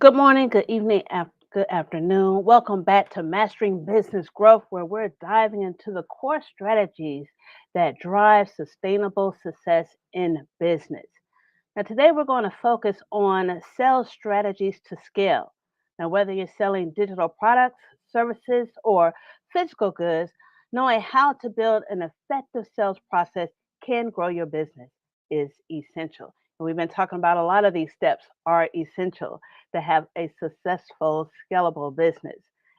Good morning, good evening, good afternoon. Welcome back to Mastering Business Growth, where we're diving into the core strategies that drive sustainable success in business. Now, today we're going to focus on sales strategies to scale. Now, whether you're selling digital products, services, or physical goods, knowing how to build an effective sales process can grow your business is essential. And we've been talking about a lot of these steps are essential to have a successful, scalable business.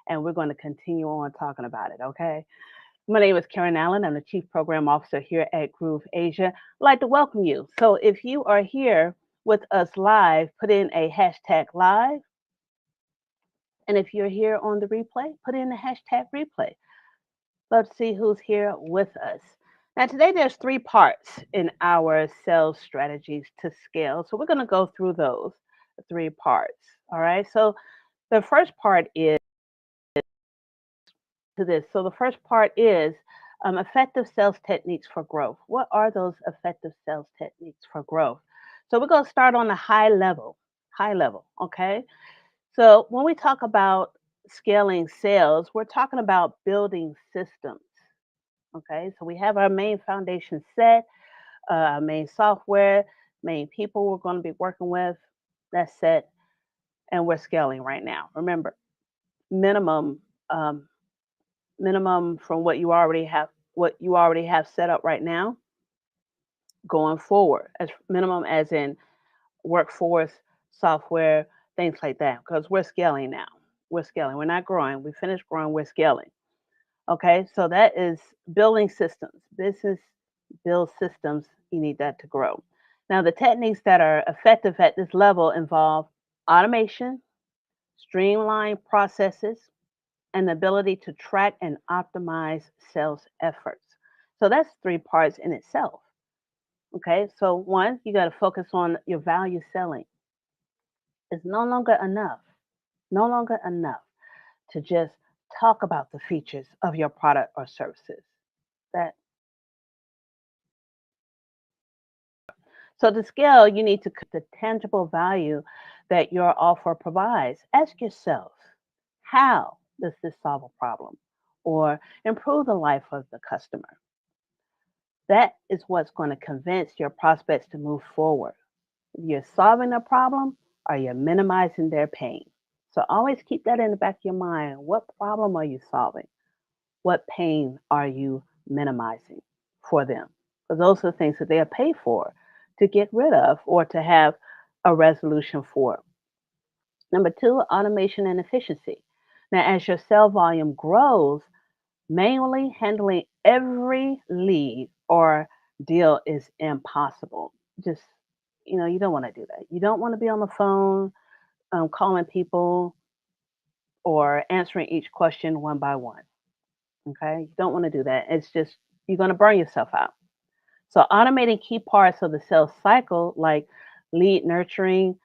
And we're going to continue on talking about it, okay? My name is Karen Allen. I'm the Chief Program Officer here at Groove Asia. I'd like to welcome you. So if you are here with us live, put in a hashtag live. And if you're here on the replay, put in the hashtag replay. Love to see who's here with us. Now, today there's three parts in our sales strategies to scale. So we're going to go through those three parts. All right. So the first part is to this. So the first part is effective sales techniques for growth. What are those effective sales techniques for growth? So we're going to start on a high level. High level. Okay. So when we talk about scaling sales, we're talking about building systems. Okay, so we have our main foundation set, our main software, main people we're going to be working with. That's set, and we're scaling right now. Remember, minimum, um, minimum from what you already have set up right now, going forward, as minimum as in workforce, software, things like that. Because we're scaling now. We're scaling. We're not growing. We finished growing. We're scaling. Okay, so that is building systems. Business build systems, you need that to grow. Now, the techniques that are effective at this level involve automation, streamlined processes, and the ability to track and optimize sales efforts. So that's three parts in itself. Okay, so one, you got to focus on your value selling. It's no longer enough to just talk about the features of your product or services. That So to scale, you need to the tangible value that your offer provides. Ask yourself, how does this solve a problem or improve the life of the customer? That is what's going to convince your prospects to move forward. You're solving a problem or you're minimizing their pain. So always keep that in the back of your mind. What problem are you solving? What pain are you minimizing for them? Because those are the things that they'll pay for to get rid of or to have a resolution for. Number two, automation and efficiency. Now, as your sale volume grows, manually handling every lead or deal is impossible. Just, you don't want to do that. You don't want to be on the phone calling people or answering each question one by one. Okay. You don't want to do that. It's just, you're going to burn yourself out. So, automating key parts of the sales cycle, like lead nurturing,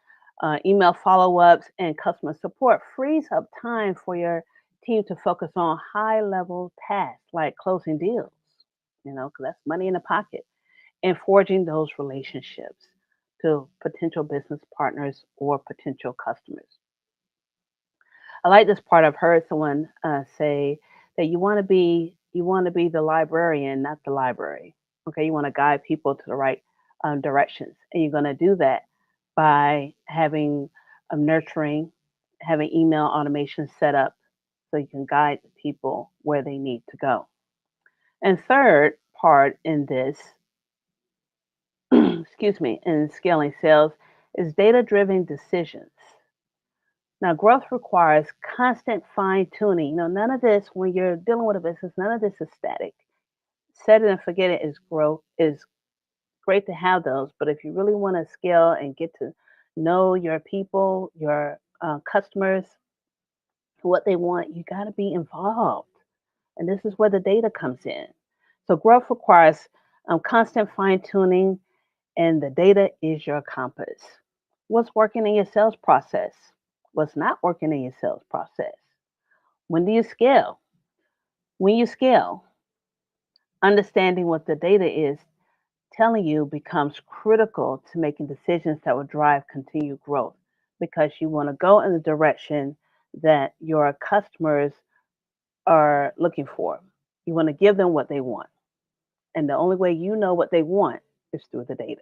email follow ups, and customer support, frees up time for your team to focus on high level tasks like closing deals, because that's money in the pocket, and forging those relationships to potential business partners or potential customers. I like this part. I've heard someone say that you want to be the librarian, not the library. Okay, you want to guide people to the right directions, and you're going to do that by having nurturing, having email automation set up so you can guide people where they need to go. And third part in this, excuse me, in scaling sales is data-driven decisions. Now, growth requires constant fine tuning. None of this, when you're dealing with a business, none of this is static. Set it and forget it is growth, is great to have those. But if you really want to scale and get to know your people, your customers, what they want, you got to be involved. And this is where the data comes in. So, growth requires constant fine tuning, and the data is your compass. What's working in your sales process? What's not working in your sales process? When do you scale? When you scale, understanding what the data is telling you becomes critical to making decisions that will drive continued growth. because you want to go in the direction that your customers are looking for. You want to give them what they want. And the only way you know what they want is through the data.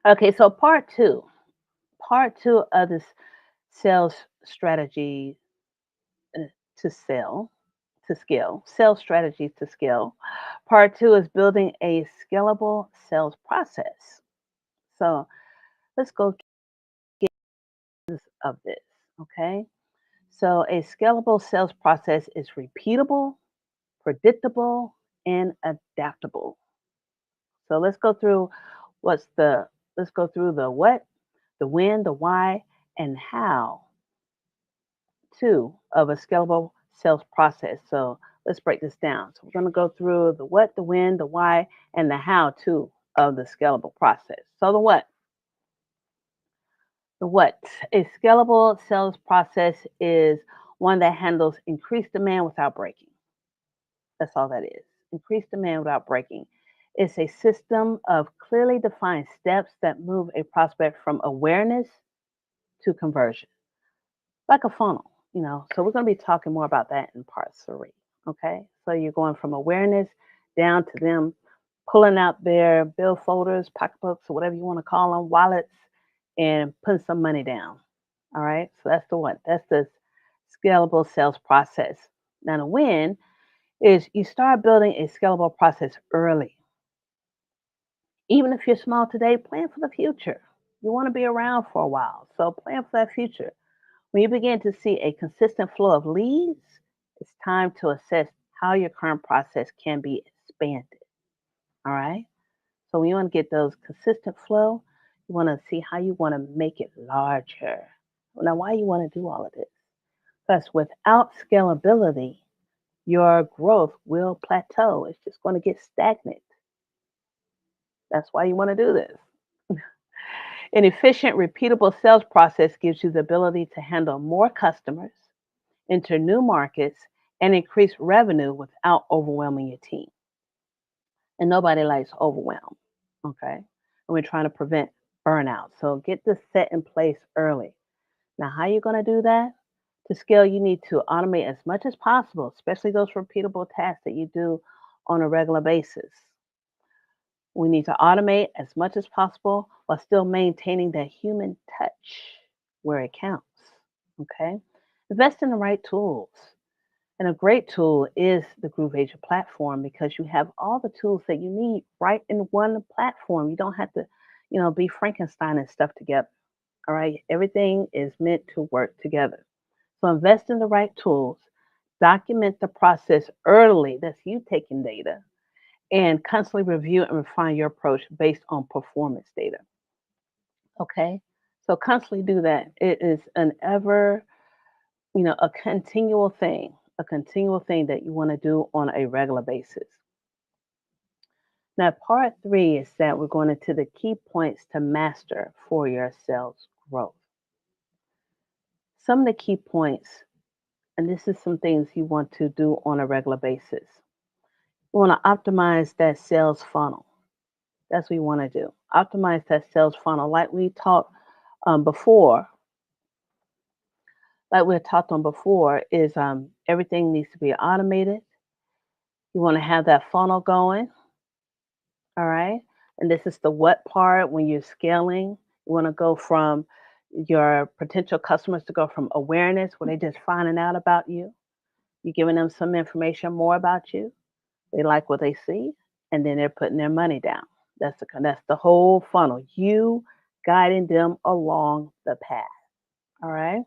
Okay, so part two of this sales strategy uh, to sell, to scale, sales strategies to scale. Part two is building a scalable sales process. So let's go of this, okay? So a scalable sales process is repeatable, predictable, and adaptable. So what's the let's go through the what, the when, the why, and how too of a scalable sales process. So let's break this down. So we're going to go through the what, the when, the why, and the how too of the scalable process. So the what? The what? A scalable sales process is one that handles increased demand without breaking. That's all that is. Increased demand without breaking. It's a system of clearly defined steps that move a prospect from awareness to conversion, like a funnel, you know. So we're going to be talking more about that in part three. Okay. So you're going from awareness down to them pulling out their bill folders, pocketbooks, or whatever you want to call them, wallets, and putting some money down. All right. So that's the one. That's the scalable sales process. Now, the win is you start building a scalable process early. Even if you're small today, plan for the future. You want to be around for a while. So plan for that future. When you begin to see a consistent flow of leads, it's time to assess how your current process can be expanded. All right. So when you want to get those consistent flow, you want to see how you want to make it larger. Now, why you want to do all of this? Because without scalability, your growth will plateau. It's just going to get stagnant. That's why you want to do this. An efficient, repeatable sales process gives you the ability to handle more customers, enter new markets, and increase revenue without overwhelming your team. And nobody likes overwhelm. Okay. And we're trying to prevent burnout. So get this set in place early. Now, how are you going to do that? To scale, you need to automate as much as possible, especially those repeatable tasks that you do on a regular basis. We need to automate as much as possible while still maintaining that human touch where it counts. Okay. Invest in the right tools. And a great tool is the Groove Agent platform because you have all the tools that you need right in one platform. You don't have to, be Frankenstein and stuff together. All right. Everything is meant to work together. So invest in the right tools, document the process early. That's you taking data and constantly review and refine your approach based on performance data. Okay. So constantly do that. It is an ever, a continual thing that you want to do on a regular basis. Now, part three is that we're going into the key points to master for your sales growth. Some of the key points, and this is some things you want to do on a regular basis. You want to optimize that sales funnel. That's what you want to do. Optimize that sales funnel. Before, like we had talked on before, is everything needs to be automated. You want to have that funnel going. All right. And this is the what part when you're scaling. You want to go from your potential customers to go from awareness, where they're just finding out about you. You're giving them some information more about you. They like what they see, and then they're putting their money down. That's the whole funnel. You guiding them along the path. All right.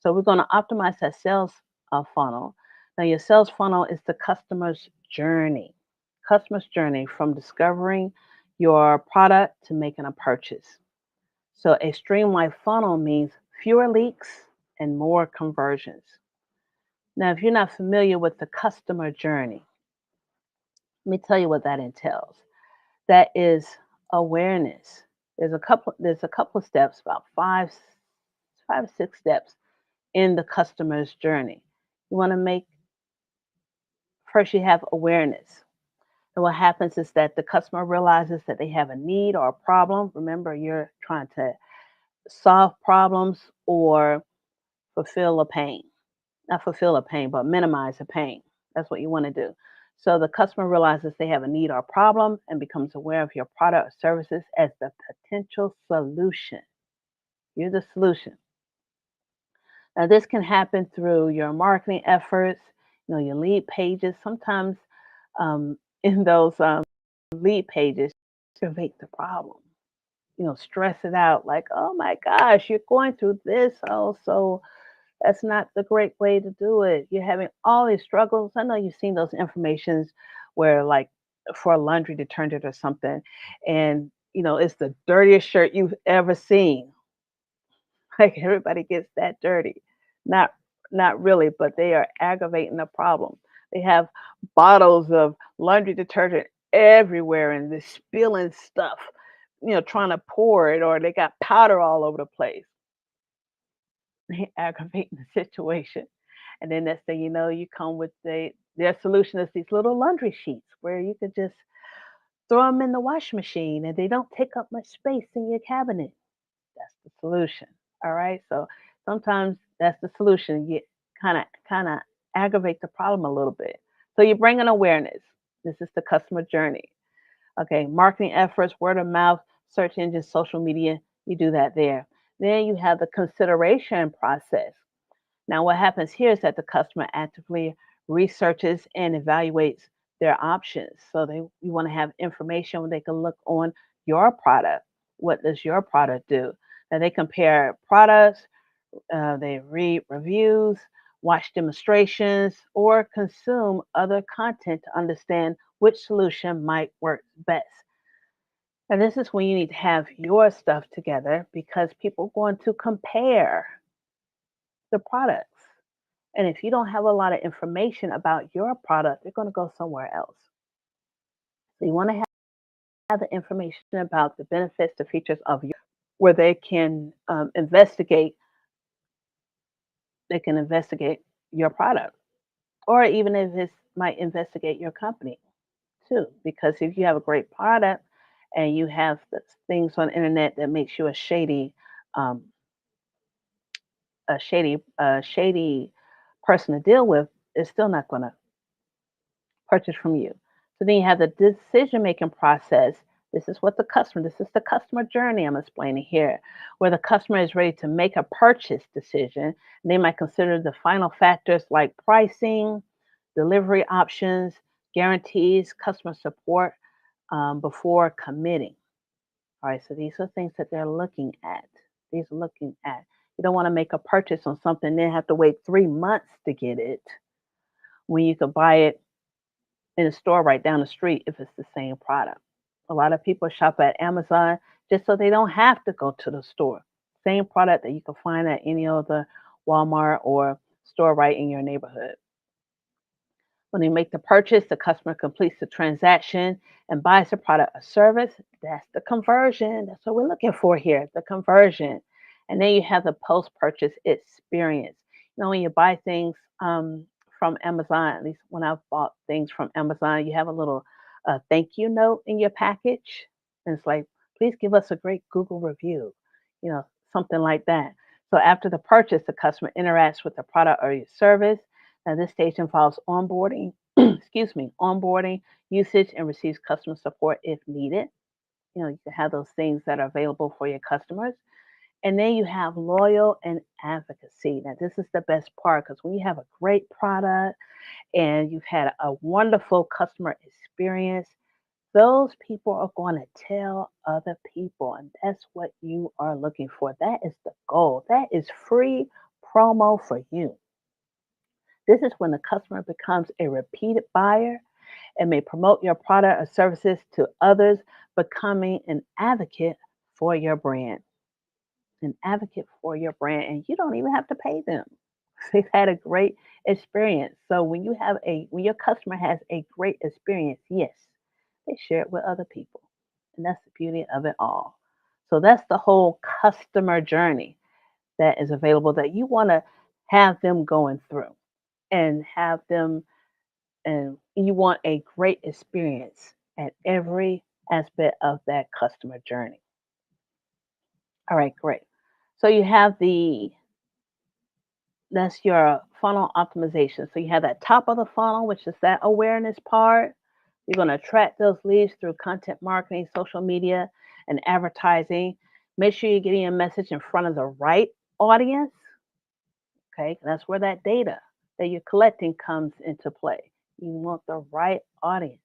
So we're going to optimize that sales funnel. Now, your sales funnel is the customer's journey. Customer's journey from discovering your product to making a purchase. So a streamlined funnel means fewer leaks and more conversions. Now, if you're not familiar with the customer journey, let me tell you what that entails. That is awareness. There's a couple of steps, about five, 6 steps in the customer's journey. You want to make first you have awareness. And what happens is that the customer realizes that they have a need or a problem. Remember, you're trying to solve problems or fulfill a pain. Not fulfill a pain, but minimize the pain. That's what you want to do. So the customer realizes they have a need or problem and becomes aware of your product or services as the potential solution. You're the solution. Now, this can happen through your marketing efforts, your lead pages. Sometimes in those lead pages, aggravate the problem. Stress it out like, oh my gosh, you're going through this. Oh, so that's not the great way to do it. You're having all these struggles. I know you've seen those informations where, like, for a laundry detergent or something, and it's the dirtiest shirt you've ever seen. Like everybody gets that dirty. Not not really, but they are aggravating the problem. They have bottles of laundry detergent everywhere and they're spilling stuff, trying to pour it, or they got powder all over the place. They aggravating the situation. And then next thing you know, you come with their solution is these little laundry sheets where you could just throw them in the wash machine and they don't take up much space in your cabinet. That's the solution. All right. So sometimes that's the solution. You kind of aggravate the problem a little bit. So you bring an awareness. This is the customer journey. Okay. Marketing efforts, word of mouth, search engines, social media. You do that there. Then you have the consideration process. Now, what happens here is that the customer actively researches and evaluates their options. So you want to have information where they can look on your product. What does your product do? Now they compare products, they read reviews, watch demonstrations, or consume other content to understand which solution might work best. And this is when you need to have your stuff together because people are going to compare the products. And if you don't have a lot of information about your product, they're going to go somewhere else. So you want to have the information about the benefits, the features of your, where they can investigate your product, or even if it might investigate your company too. Because if you have a great product and you have the things on the internet that makes you um, a shady person to deal with, it's still not going to purchase from you. So then you have the decision making process. This is the customer journey I'm explaining here, where the customer is ready to make a purchase decision. They might consider the final factors like pricing, delivery options, guarantees, customer support before committing. All right, so these are things that they're looking at. These are looking at. You don't want to make a purchase on something, then have to wait 3 months to get it when you could buy it in a store right down the street if it's the same product. A lot of people shop at Amazon just so they don't have to go to the store. Same product that you can find at any other Walmart or store right in your neighborhood. When they make the purchase, the customer completes the transaction and buys the product or service. That's the conversion. That's what we're looking for here, the conversion. And then you have the post purchase experience. When you buy things from Amazon, at least when I've bought things from Amazon, you have a little thank you note in your package. And it's like, please give us a great Google review, something like that. So after the purchase, the customer interacts with the product or your service. Now, this stage involves onboarding, onboarding, usage, and receives customer support if needed. You can have those things that are available for your customers. And then you have loyal and advocacy. Now, this is the best part because when you have a great product and you've had a wonderful customer experience, those people are going to tell other people. And that's what you are looking for. That is the goal. That is free promo for you. This is when the customer becomes a repeated buyer and may promote your product or services to others, becoming an advocate for your brand. An advocate for your brand, and you don't even have to pay them. They've had a great experience. So when your customer has a great experience, yes, they share it with other people. And that's the beauty of it all. So that's the whole customer journey that is available that you want to have them going through and have them and you want a great experience at every aspect of that customer journey. All right, great. So you have that's your funnel optimization. So you have that top of the funnel, which is that awareness part. You're going to attract those leads through content marketing, social media, and advertising. Make sure you're getting your message in front of the right audience. Okay, that's where that data that you're collecting comes into play. You want the right audience.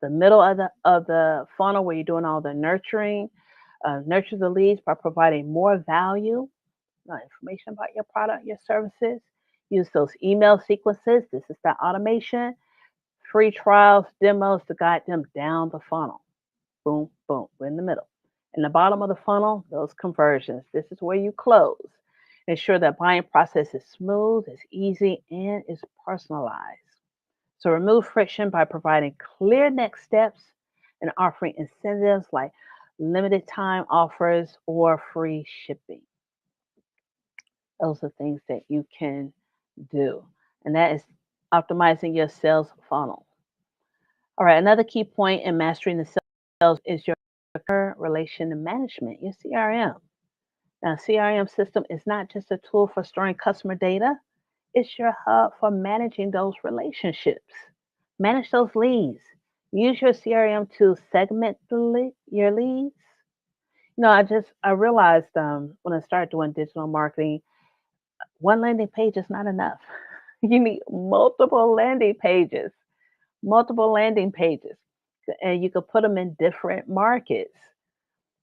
The middle of the funnel where you're doing all the nurturing, nurture the leads by providing more value, information about your product, your services. Use those email sequences. This is the automation, free trials, demos to guide them down the funnel. Boom, boom. We're in the middle. In the bottom of the funnel, those conversions. This is where you close. Ensure that buying process is smooth, is easy, and is personalized. So remove friction by providing clear next steps and offering incentives like limited time offers or free shipping. Those are things that you can do. And that is optimizing your sales funnel. All right, another key point in mastering the sales is your customer relation management, your CRM. Now, CRM system is not just a tool for storing customer data, it's your hub for managing those relationships. Manage those leads. Use your CRM to segment your leads. I realized when I started doing digital marketing, one landing page is not enough. You need multiple landing pages, and you could put them in different markets.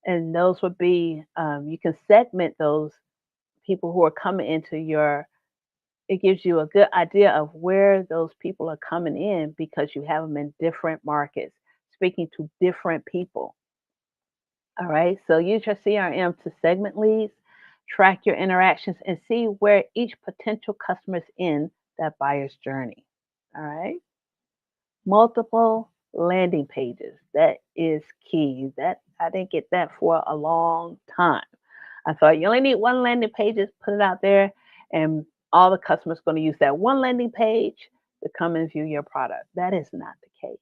And those would be, you can segment those people who are coming into your, it gives you a good idea of where those people are coming in because you have them in different markets, speaking to different people. All right. So use your CRM to segment leads, track your interactions, and see where each potential customer is in that buyer's journey. All right. Multiple landing pages. That is key. That I didn't get that for a long time. I thought you only need one landing page, just put it out there, and all the customers going to use that one landing page to come and view your product. That is not the case.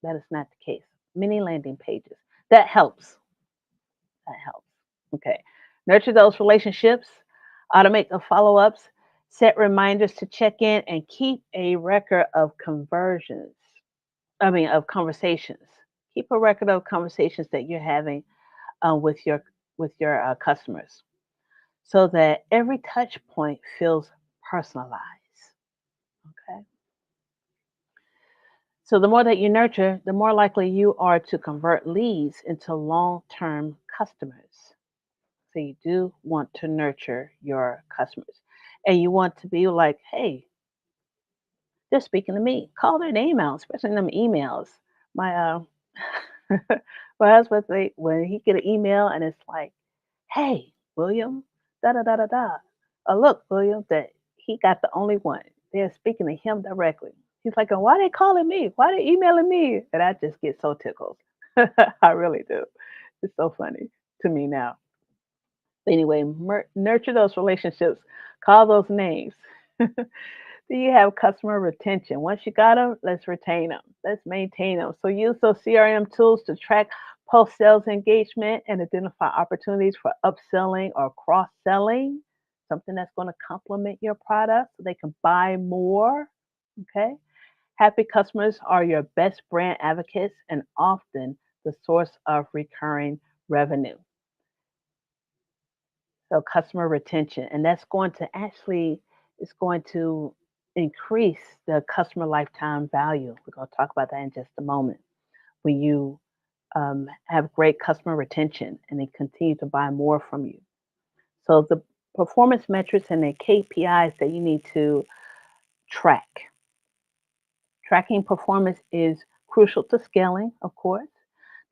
That is not the case. Many landing pages. That helps. That helps. Okay. Nurture those relationships, automate the follow ups, set reminders to check in, and keep a record of of conversations. Keep a record of conversations that you're having with your customers, so that every touch point feels personalized. Okay. So the more that you nurture, the more likely you are to convert leads into long-term customers. So you do want to nurture your customers. And you want to be like, hey, they're speaking to me. Call their name out, especially in them emails. My my husband say when he get an email and it's like, hey, William, da da da da da. Look, William, that he got the only one. They're speaking to him directly. He's like, "Oh, why they calling me? Why they emailing me?" And I just get so tickled. I really do. It's so funny to me now. Anyway, nurture those relationships. Call those names. Do you have customer retention? Once you got them, let's retain them. Let's maintain them. So use those CRM tools to track post sales engagement and identify opportunities for upselling or cross selling, something that's going to complement your product so they can buy more. Okay. Happy customers are your best brand advocates and often the source of recurring revenue. So customer retention, and that's going to actually it's going to increase the customer lifetime value. We're going to talk about that in just a moment. When you have great customer retention and they continue to buy more from you. So the performance metrics and the KPIs that you need to track. Tracking performance is crucial to scaling, of course.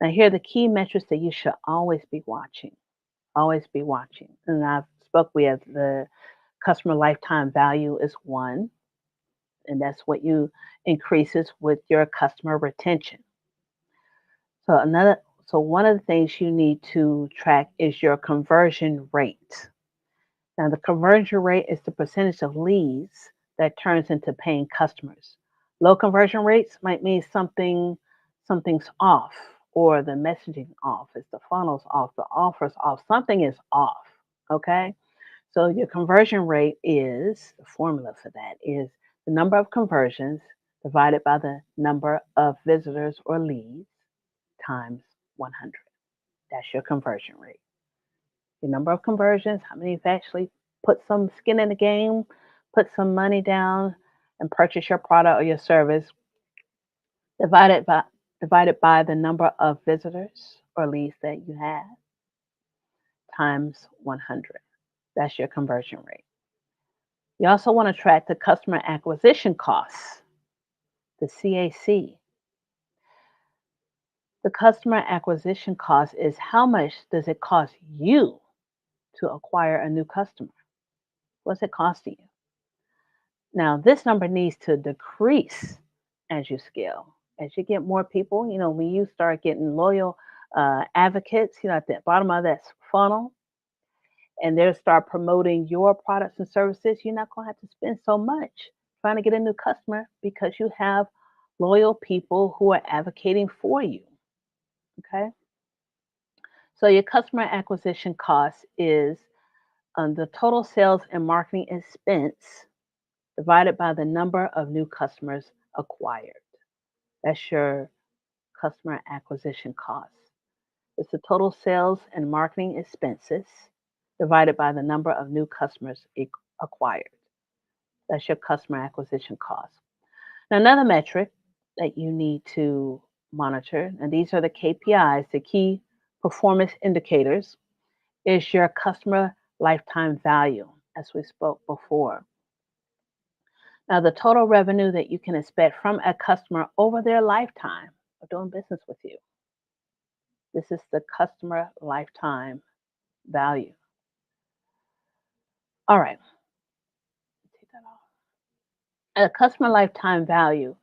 Now, here are the key metrics that you should always be watching. Always be watching. And we have the customer lifetime value is one, and that's what you increases with your customer retention. So one of the things you need to track is your conversion rate. Now the conversion rate is the percentage of leads that turns into paying customers. Low conversion rates might mean something's off or the messaging off, is the funnel's off, the offer's off, something is off. Okay. So your conversion rate is the formula for that is the number of conversions divided by the number of visitors or leads times 100. That's your conversion rate. Your number of conversions, how many have actually put some skin in the game, put some money down, and purchase your product or your service, divided by the number of visitors or leads that you have times 100. That's your conversion rate. You also want to track the customer acquisition costs, the CAC. The customer acquisition cost is how much does it cost you to acquire a new customer? What's it costing you? Now, this number needs to decrease as you scale. As you get more people, when you start getting loyal advocates, at the bottom of that funnel, and they'll start promoting your products and services, you're not going to have to spend so much trying to get a new customer because you have loyal people who are advocating for you. Okay. So your customer acquisition cost is the total sales and marketing expense divided by the number of new customers acquired. That's your customer acquisition cost. It's the total sales and marketing expenses divided by the number of new customers acquired. That's your customer acquisition cost. Now, another metric that you need to monitor, and these are the KPIs, the key performance indicators, is your customer lifetime value, as we spoke before. Now, the total revenue that you can expect from a customer over their lifetime of doing business with you. This is the customer lifetime value. All right, take that off. A customer lifetime value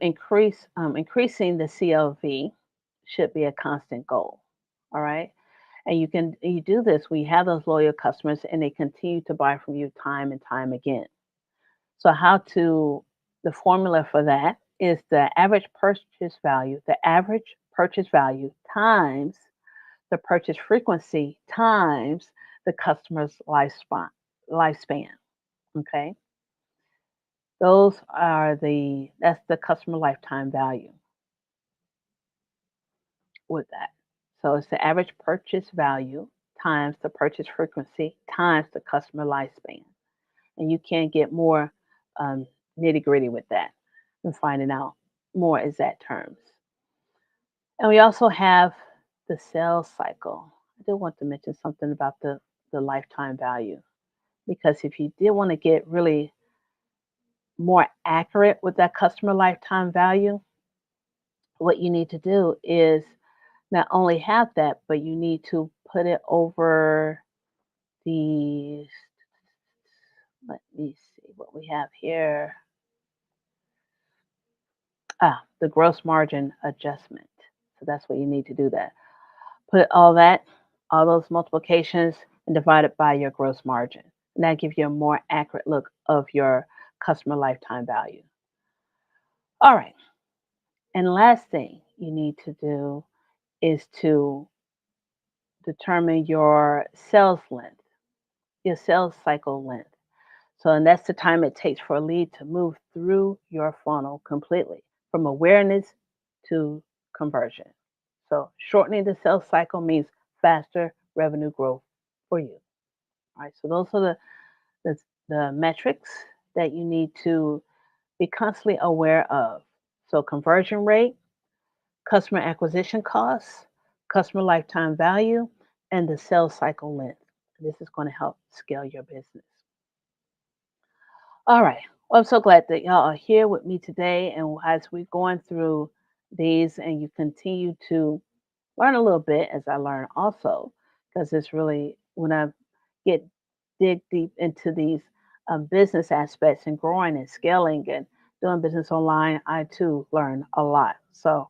increasing the CLV should be a constant goal. All right, and you do this. We have those loyal customers, and they continue to buy from you time and time again. So the formula for that is the average purchase value times the purchase frequency times the customer's lifespan. Okay. That's the customer lifetime value with that. So it's the average purchase value times the purchase frequency times the customer lifespan. And you can get more um, nitty gritty with that and finding out more exact terms. And we also have the sales cycle. I do want to mention something about the lifetime value because if you did want to get really more accurate with that customer lifetime value, what you need to do is not only have that, but you need to put it over the, let me see what we have here. The gross margin adjustment. So that's what you need to do that. Put all those multiplications and divide it by your gross margin. And that gives you a more accurate look of your customer lifetime value. All right. And last thing you need to do is to determine your sales length, your sales cycle length. So, and that's the time it takes for a lead to move through your funnel completely from awareness to conversion. So, shortening the sales cycle means faster revenue growth for you. All right. So, those are the, the metrics that you need to be constantly aware of. So, conversion rate, customer acquisition costs, customer lifetime value, and the sales cycle length. This is going to help scale your business. All right. Well, I'm so glad that y'all are here with me today. And as we're going through these and you continue to learn a little bit as I learn also, because it's really when I get dig deep into these business aspects and growing and scaling and doing business online, I too learn a lot. So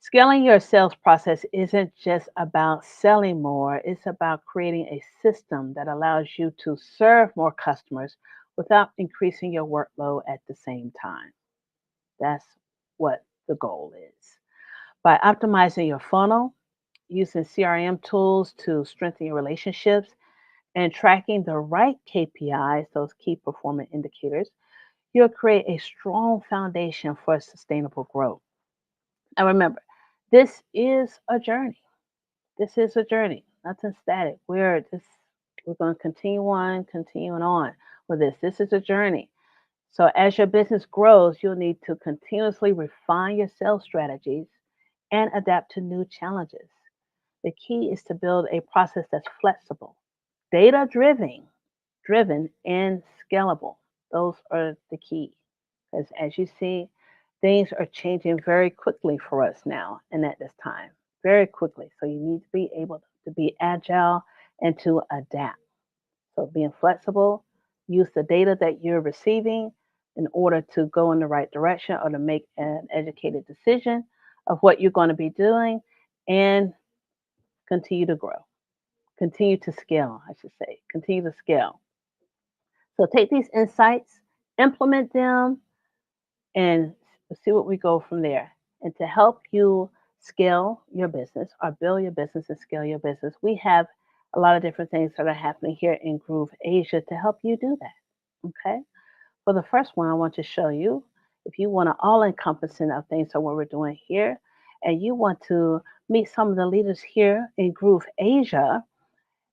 scaling your sales process isn't just about selling more, it's about creating a system that allows you to serve more customers without increasing your workload at the same time. That's what the goal is. By optimizing your funnel, using CRM tools to strengthen your relationships, and tracking the right KPIs, those key performance indicators, you'll create a strong foundation for sustainable growth. Now remember, this is a journey. This is a journey, nothing static. We're going to continuing on with this. This is a journey. So as your business grows, you'll need to continuously refine your sales strategies and adapt to new challenges. The key is to build a process that's flexible, data driven and scalable. Those are the key. Because as you see, things are changing very quickly for us now and at this time. Very quickly. So you need to be able to be agile and to adapt. So being flexible, use the data that you're receiving in order to go in the right direction or to make an educated decision of what you're going to be doing and continue to grow. Continue to scale, I should say. Continue to scale. So take these insights, implement them, and see what we go from there. And to help you scale your business or build your business and scale your business, we have a lot of different things that are happening here in Groove Asia to help you do that. Okay. For the first one, I want to show you if you want an all encompassing of things of what we're doing here, and you want to meet some of the leaders here in Groove Asia,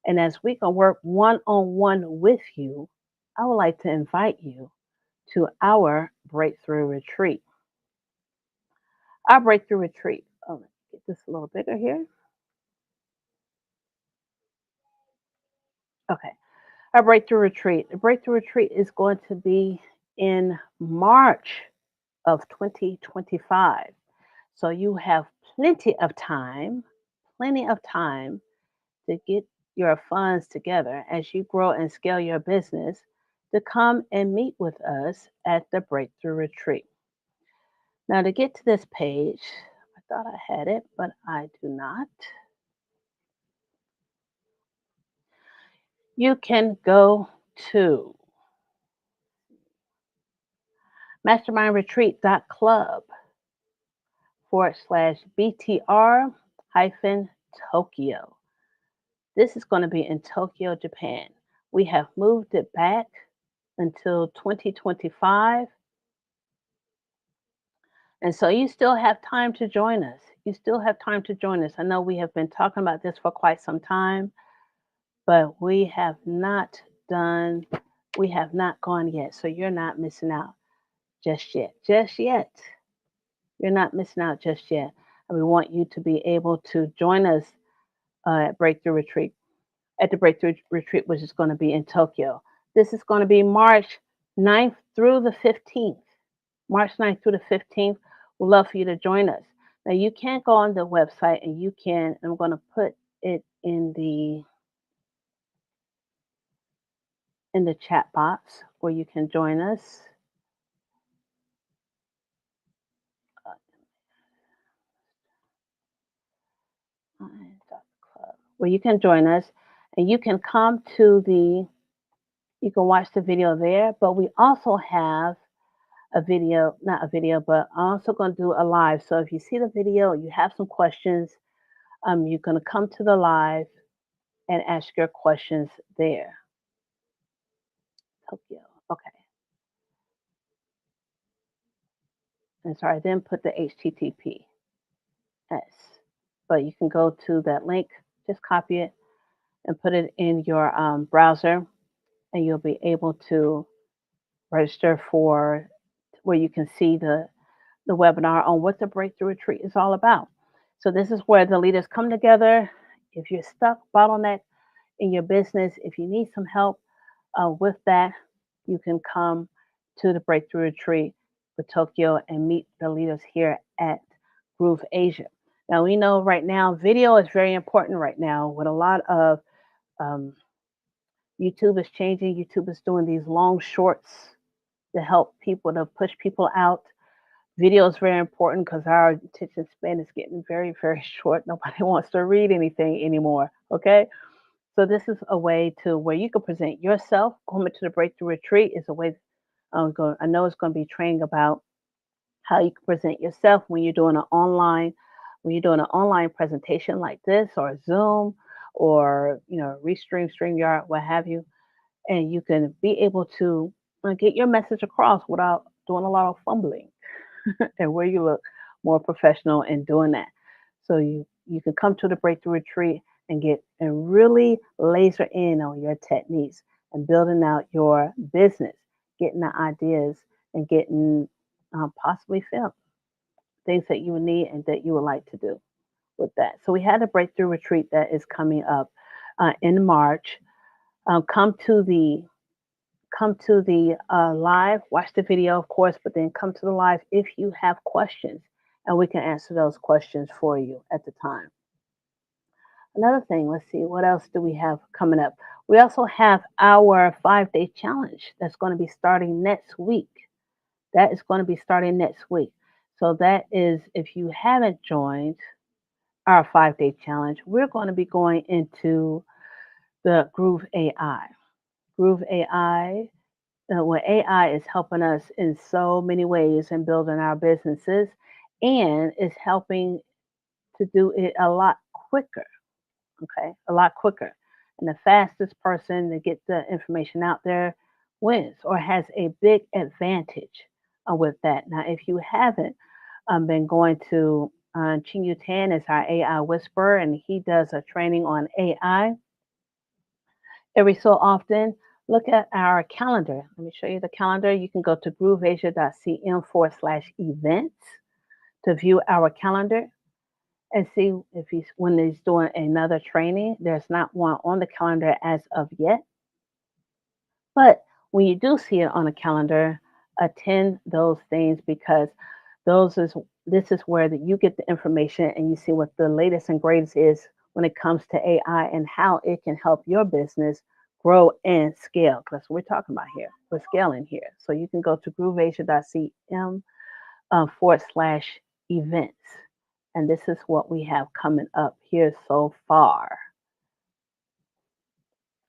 and as we can work one on one with you, I would like to invite you to our breakthrough retreat. Our breakthrough retreat. Oh, let me get this a little bigger here. Okay. Our breakthrough retreat. The breakthrough retreat is going to be in March of 2025. So you have plenty of time to get your funds together as you grow and scale your business to come and meet with us at the breakthrough retreat. Now, to get to this page, I thought I had it, but I do not. You can go to mastermindretreat.club/BTR hyphen Tokyo. This is going to be in Tokyo, Japan. We have moved it back until 2025. And so you still have time to join us. You still have time to join us. I know we have been talking about this for quite some time, but done, we have not gone yet. So you're not missing out just yet. Just yet. You're not missing out just yet. And we want you to be able to join us at Breakthrough Retreat, at the Breakthrough Retreat, which is going to be in Tokyo. This is going to be March 9th through the 15th. March 9th through the 15th. We'd love for you to join us. Now, you can go on the website and I'm going to put it in the chat box where you can join us. Where you can join us and you can come to you can watch the video there, but we also have not a video, but I'm also going to do a live. So if you see the video, you have some questions, you're going to come to the live and ask your questions there. Tokyo. Okay. And sorry, I didn't put the HTTPS, but you can go to that link, just copy it and put it in your browser, and you'll be able to register for where you can see the webinar on what the Breakthrough Retreat is all about. So this is where the leaders come together. If you're stuck, bottleneck in your business, if you need some help with that, you can come to the Breakthrough Retreat with Tokyo and meet the leaders here at Groove Asia. Now, we know right now, video is very important right now with a lot of YouTube is changing. YouTube is doing these long shorts to help people, to push people out. Video is very important because our attention span is getting very, very short. Nobody wants to read anything anymore. Okay. So this is a way to where you can present yourself. Coming to the Breakthrough Retreat is a way. I know it's going to be training about how you can present yourself when you're doing an online presentation like this or Zoom or Restream, StreamYard, what have you, and you can be able to get your message across without doing a lot of fumbling, and where you look more professional in doing that. So you can come to the breakthrough retreat and get and really laser in on your techniques and building out your business, getting the ideas and getting possibly film things that you would need and that you would like to do with that. So we had a breakthrough retreat that is coming up in March. Come to the live, watch the video, of course, but then come to the live if you have questions, and we can answer those questions for you at the time. Another thing, let's see, what else do we have coming up? We also have our 5-day challenge that's going to be starting next week. That is going to be starting next week. So that is, if you haven't joined our 5-day challenge, we're going to be going into the Groove AI. Groove AI, where AI is helping us in so many ways in building our businesses and is helping to do it a lot quicker. Okay, a lot quicker. And the fastest person to get the information out there wins or has a big advantage with that. Now, if you haven't been going to Chin Tan is our AI whisperer, and he does a training on AI every so often. Look at our calendar. Let me show you the calendar. You can go to grooveasia.cm/events to view our calendar and see if he's when he's doing another training. There's not one on the calendar as of yet, but when you do see it on a calendar, attend those things because those is this is where that you get the information and you see what the latest and greatest is when it comes to AI and how it can help your business grow and scale. That's what we're talking about here. We're scaling here. So you can go to grooveasia.cm /events. And this is what we have coming up here so far.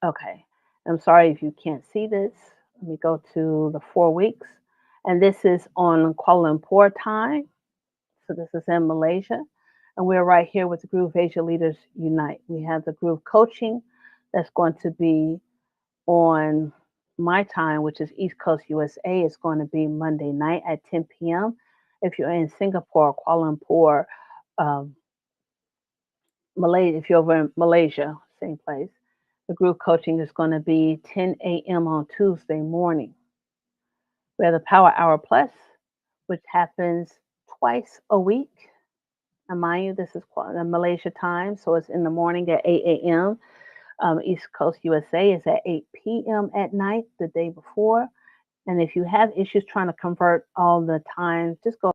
Okay. I'm sorry if you can't see this. Let me go to the 4 weeks. And this is on Kuala Lumpur time. So this is in Malaysia. And we're right here with the Groove Asia Leaders Unite. We have the Groove Coaching that's going to be on my time, which is East Coast USA. It's going to be Monday night at 10 p.m. If you're in Singapore, Kuala Lumpur, um, Malaysia, if you're over in Malaysia, same place. The group coaching is going to be 10 a.m. on Tuesday morning. We have the Power Hour Plus, which happens twice a week. And mind you, this is the Malaysia time, so it's in the morning at 8 a.m. East Coast USA is at 8 p.m. at night the day before. And if you have issues trying to convert all the times, just go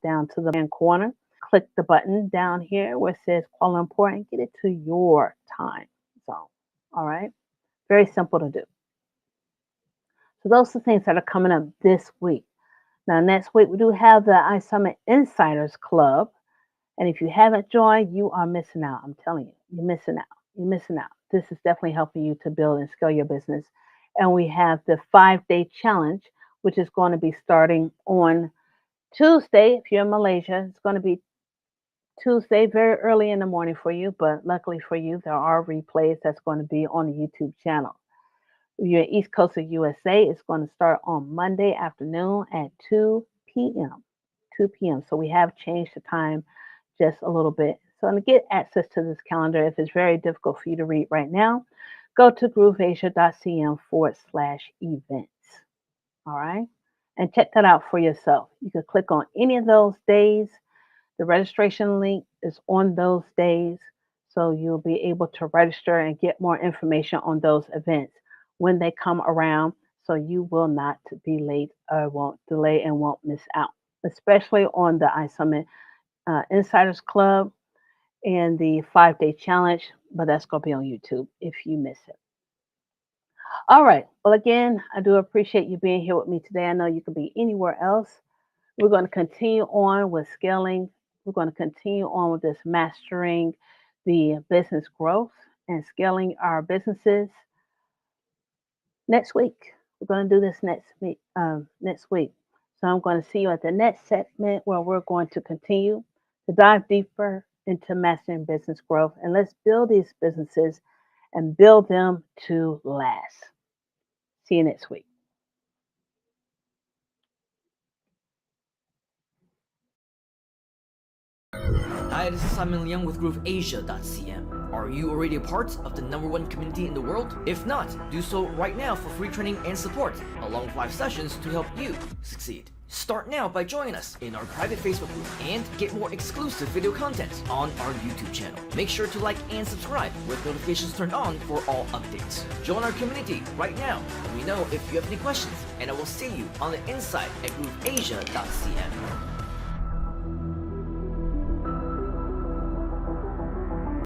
down to the right corner, click the button down here where it says Kuala Lumpur and get it to your time zone. All right. Very simple to do. So those are things that are coming up this week. Now, next week, we do have the iSummit Insiders Club. And if you haven't joined, you are missing out. I'm telling you, you're missing out. You're missing out. This is definitely helping you to build and scale your business. And we have the 5-day challenge, which is going to be starting on Tuesday. If you're in Malaysia, it's going to be Tuesday, very early in the morning for you. But luckily for you, there are replays that's going to be on the YouTube channel. If you're East Coast of USA, it's going to start on Monday afternoon at 2 p.m. 2 p.m. So we have changed the time just a little bit. So to get access to this calendar, if it's very difficult for you to read right now, go to grooveasia.cm /events. All right. And check that out for yourself. You can click on any of those days. The registration link is on those days. So you'll be able to register and get more information on those events when they come around. So you will not be late or won't delay and won't miss out, especially on the iSummit Insiders Club and the 5-day challenge, but that's going to be on YouTube if you miss it. All right. Well, again, I do appreciate you being here with me today. I know you could be anywhere else. We're going to continue on with scaling. We're going to continue on with this mastering the business growth and scaling our businesses next week. We're going to do this next week. So I'm going to see you at the next segment where we're going to continue to dive deeper into mastering business growth. And let's build these businesses and build them to last. See you next week. Hi, this is Simon Liang with GrooveAsia.cm. Are you already a part of the #1 community in the world? If not, do so right now for free training and support, along with live sessions to help you succeed. Start now by joining us in our private Facebook group and get more exclusive video content on our YouTube channel. Make sure to like and subscribe with notifications turned on for all updates. Join our community right now. Let me know if you have any questions, and I will see you on the inside at GrooveAsia.cm.